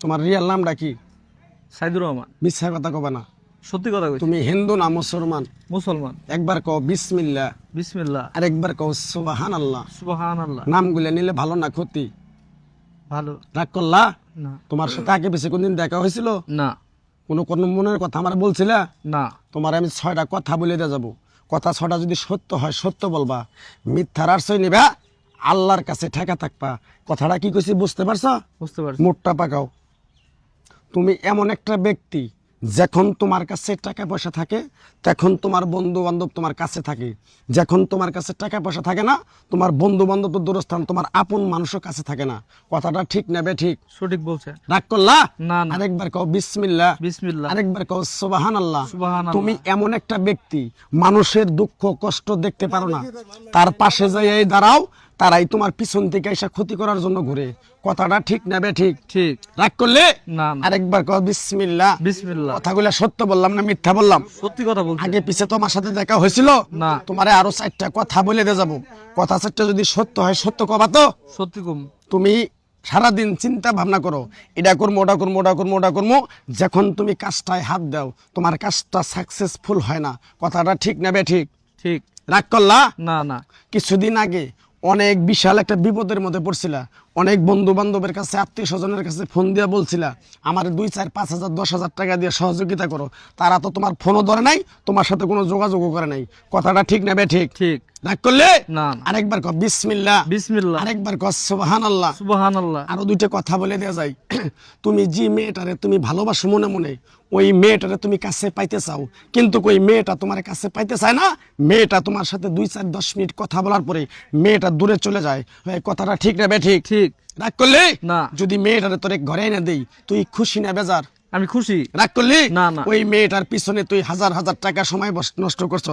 তোমার রিয়েল নামটা কি? সাইদুর রহমান। মিথ্যা কথা কবে না, সত্যি কথা কইছি। তুমি হিন্দু না মুসলমান? মুসলমান। একবার কও বিসমিল্লাহ, বিসমিল্লাহ। আর একবার কও সুবহানাল্লাহ। সুবহানাল্লাহ। নামগুলো নিলে ভালো না ক্ষতি? ভালো। রাগ করলা? না তোমার সাথে আগে পিছে কোনদিন দেখা হয়েছিল? না কোনো কোনো মনের কথা আমার বলছিলা? না। তোমার আমি 6টা কথা বলে দিয়ে যাবো। কথা 6টা যদি সত্য হয় সত্য বলবা, মিথ্যার আশ্রয় নিবা, আল্লাহর কাছে ঠেকা থাকবা। কথাটা কি কইছি বুঝতে পারছো? বুঝতে পারছি। মুখটা পাকাও। তুমি এমন একটা ব্যক্তি, যখন তোমার কাছে টাকা পয়সা থাকে তখন তোমার বন্ধু বান্ধব তোমার কাছে থাকে, যখন তোমার কাছে টাকা পয়সা থাকে না তোমার বন্ধু বান্ধব তো দূরস্থান, তোমার আপন মানুষও কাছে থাকে না। কথাটা ঠিক না বে ঠিক? সঠিক বলছেন। রাগ করলা? না না। আরেকবার কও বিসমিল্লাহ। বিসমিল্লাহ। আরেকবার কও সুবহানাল্লাহ। সুবহানাল্লাহ। তুমি এমন একটা ব্যক্তি, মানুষের দুঃখ কষ্ট দেখতে পারো না, তার পাশে যাই দাঁড়াও, তারাই তোমার পিছন থেকে এসে ক্ষতি করার জন্য ঘুরে। কথাটা ঠিক না বে ঠিক? ঠিক। রাগ করলে না না। আরেকবার কও বিসমিল্লাহ। বিসমিল্লাহ। কথাগুলো সত্য বললাম না মিথ্যা বললাম? সত্যি কথা বলছি। আগে পিছে তোমার সাথে দেখা হয়েছিল? না। তোমারে আরো 4টা কথা বলে দিয়ে যাবো। কথা 4টা যদি সত্য হয় সত্য কবা তো? সত্যি কম। তুমি সারাদিন চিন্তা ভাবনা করো, এটা করবো ওটা করবো ওটা করবো ওটা করবো, যখন তুমি কাজটায় হাত দাও তোমার কাজটা সাকসেসফুল হয় না। কথাটা ঠিক না বে ঠিক? ঠিক। রাগ করলা? না না। কিছুদিন আগে অনেক বিশাল একটা বিপদের মধ্যে পড়ছিলা, অনেক বন্ধু বান্ধবের কাছে আত্মীয় স্বজনের কাছে ফোন দিয়ে বলছিলা আমার 2, 4, 5 হাজার 10 হাজার টাকা দিয়ে সহযোগিতা করো, তারা তো তোমার ফোনও ধরে নাই, তোমার সাথে কোনো যোগাযোগও করে নাই। কথাটা ঠিক না বে ঠিক? ঠিক। রাগ করলে না না। আরেকবার কও বিসমিল্লাহ। বিসমিল্লাহ। আরেকবার কও সুবহানাল্লাহ। সুবহানাল্লাহ। আরো 2টা কথা বলে দেওয়া যায়। তুমি যে মেয়েটারে তুমি ভালোবাসো মনে মনে, ওই মেয়েটারে তুমি কাছে পাইতে চাও, কিন্তু ওই মেয়েটা তোমার কাছে পাইতে চায় না। মেয়েটা তোমার সাথে 2, 4, 10 মিনিট কথা বলার পরে মেয়েটা দূরে চলে যায়। এই কথাটা ঠিক না বে ঠিক? ঠিক। রাগ করলে না। যদি মেয়েটারে তোরে ঘরে এনে দেই, তুই খুশি না বেজার? আমি খুশি। রাগ করলি? না না। ওই মেয়েটার পিছনে তুই হাজার হাজার টাকা সময় নষ্ট করছ,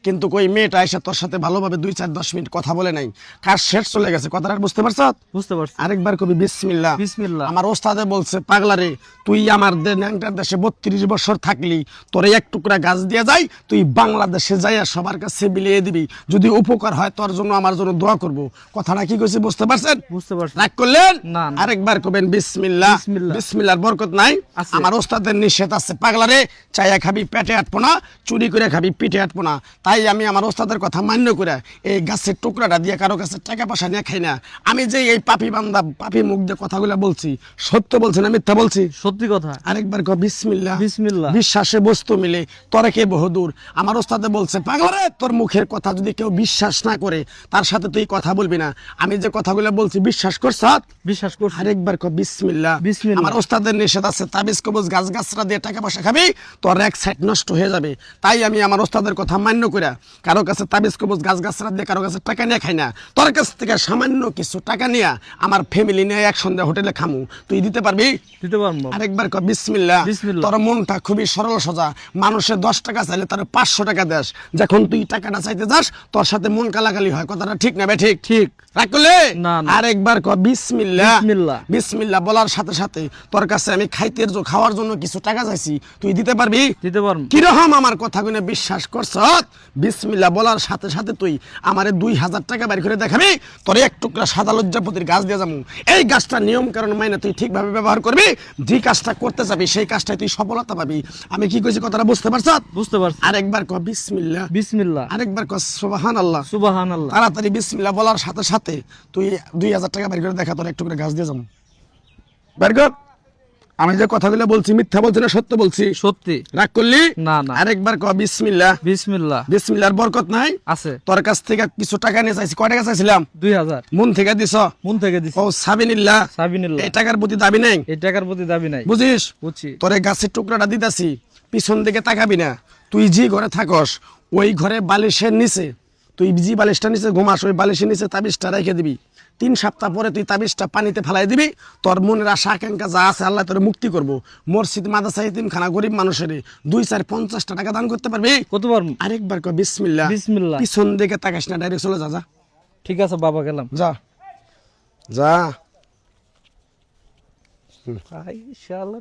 কিন্তু ওই মেয়েটা এসে তোর সাথে ভালোভাবে 2, 4, 10 মিনিট কথা বলে নাই, কাজ শেষ চলে গেছে। কথাটা বুঝতে পারছ? বুঝতে পারছি। আরেকবার কবি বিসমিল্লাহ। বিসমিল্লাহ। আমার ওস্তাদে বলছে পাগলারে, তুই আমার ন্যাংটার দেশে 32 বছর থাকলি, তোরে এক টুকরা গাছ দিয়ে যাই, তুই বাংলাদেশে যাইয়া সবার কাছে বিলিয়ে দিবি, যদি উপকার হয় তোর জন্য আমার জন্য দোয়া করব। কথাটা কি কইছি বুঝতে পারছেন? বুঝতে পারছি। রাগ করলেন? না না। আরেকবার কবেন বিসমিল্লাহ। বিসমিল্লাহ। বিসমিল্লাহর বরকত নাই? আছে। আমার ওস্তাদের নিষেধ আছে পাগলারে, চাইয়া খাবি পেটে আটবো না, চুরি করে খাবি পিঠে আটবো না। তাই আমি আমার ওস্তাদের কথা মান্য করে এই গাছের টুকরাটা দিয়ে কারো কাছে টাকা পয়সা নিয়ে খাই না। আমি যে এই পাপি বান্দা পাপি মুখ দিয়ে কথাগুলো বলছি, সত্য বলছি না মিথ্যা বলছি? সত্যি কথা। আরেকবার কও বিসমিল্লাহ। বিসমিল্লাহ। বিশ্বাসে বস্তু মিলে, তরে কে বহুদূর। আমার ওস্তাদে বলছে পাগলারে, তোর মুখের কথা যদি কেউ বিশ্বাস না করে তার সাথে তুই কথা বলবি না। আমি যে কথাগুলো বলছি বিশ্বাস করছ? বিশ্বাস করছি। আরেকবার কও বিসমিল্লাহ। বিসমিল্লাহ। আমার ওস্তাদের নিষেধ আছে তাবিজ কবজ গাছ গাছরা দিয়ে টাকা পয়সা খাবি, তোর এক সাইড নষ্ট হয়ে যাবে। তাই আমি আমার ওস্তাদের কথা মান্য করে কারো কাছে তাবিজ কবজ গাছ গাছরা দিয়ে কারো কাছে টাকা নিয়ে খাই না। তোর কাছ থেকে সামান্য কিছু টাকা নিয়ে আমার ফ্যামিলি নিয়ে এক সন্ধ্যা হোটেলে খামু, তুই দিতে পারবি? দিতে পারবো। আরেকবার কও বিসমিল্লাহ। বিসমিল্লাহ। তোর মনটা খুবই সরল সোজা, মানুষের 10 টাকা চাইলে তার 500 টাকা দেস, যখন তুই টাকাটা চাইতে যাস তোর সাথে মন কালাকালি হয়। কথাটা ঠিক না বে ঠিক? ঠিক। রাগ করলে? না না। আরেকবার কও বিসমিল্লাহ। বিসমিল্লাহ। বিসমিল্লাহ বলার সাথে সাথে তোর কাছে আমি খাওয়ার জন্য কিছু টাকা চাইছি, তুই দিতে পারবি? দিতে পারবো। কিরকম আমার কথাগুলো বিশ্বাস করছ? বিসমিল্লাহ বলার সাথে সাথে তুই আমারে 2000 টাকা বের করে দেখাবি, তোর এক টুকরা সাদা লজ্জাপতির গাছ দিয়ে যাবো। এই গাছটা নিয়ম কারণ মাইনে তুই ঠিকভাবে ব্যবহার করবি, যে কাজটা করতে যাবি সেই কাজটাই তুই সফলতা পাবি। আমি কি কইছি কথাটা বুঝতে পারছ? বুঝতে পারছি। আরেকবার কও বিসমিল্লাহ। বিসমিল্লাহ। আরেকবার কও সুবহানাল্লাহ। সুবহানাল্লাহ। তাড়াতাড়ি বিসমিল্লাহ বলার সাথে সাথে তুই 2000 টাকা বের করে দেখা, তোর একটু করে গাছ দিয়ে যাবো। বের কর। আমি যে কথাগুলো বলছি মিথ্যা বলছি না সত্য বলছি? সত্যি। রাগ করলি? না না। আরেকবার কও বিসমিল্লাহ। বিসমিল্লাহ। বিসমিল্লাহর বরকত নাই? আছে। তোর কাছ থেকে কিছু টাকা নিয়ে চাইছি, কয় টাকা চাইছিলাম? 2000। মন থেকে দিছ? মন থেকে দিছি। ও সাবিনিল্লাহ। সাবিনিল্লাহ। এই টাকার প্রতি দাবি নাই? এই টাকার প্রতি দাবি নাই। বুঝিস? বুঝছি। তোরে গাছের টুকরাটা দিতাছি, পিছন দিকে তাকাবি না। তুই যে ঘরে থাকস ওই ঘরে বালিশের নিচে, তুই যে বালিশটা নিচে ঘুমাস ওই বালিশের নিচে তাবিজটা রেখে দিবি। 3 সপ্তাহ পরে তুই তাবিজটা পানিতে ফেলাই দিবি। তোর মনের আশা আকাঙ্ক্ষা যা আছে আল্লাহ তোর মুক্তি করবো। মসজিদ মাদ্রাসা এতিমখানা গরিব মানুষের 2, 4, 50 টাকা দান করতে পারবি? কত পারবো? আরেকবার কও বিসমিল্লাহ। বিসমিল্লাহ। পিছন দিকে তাকাস না, ডাইরেক্ট চলে যা। যা ঠিক আছে বাবা, গেলাম। যা যা। শালা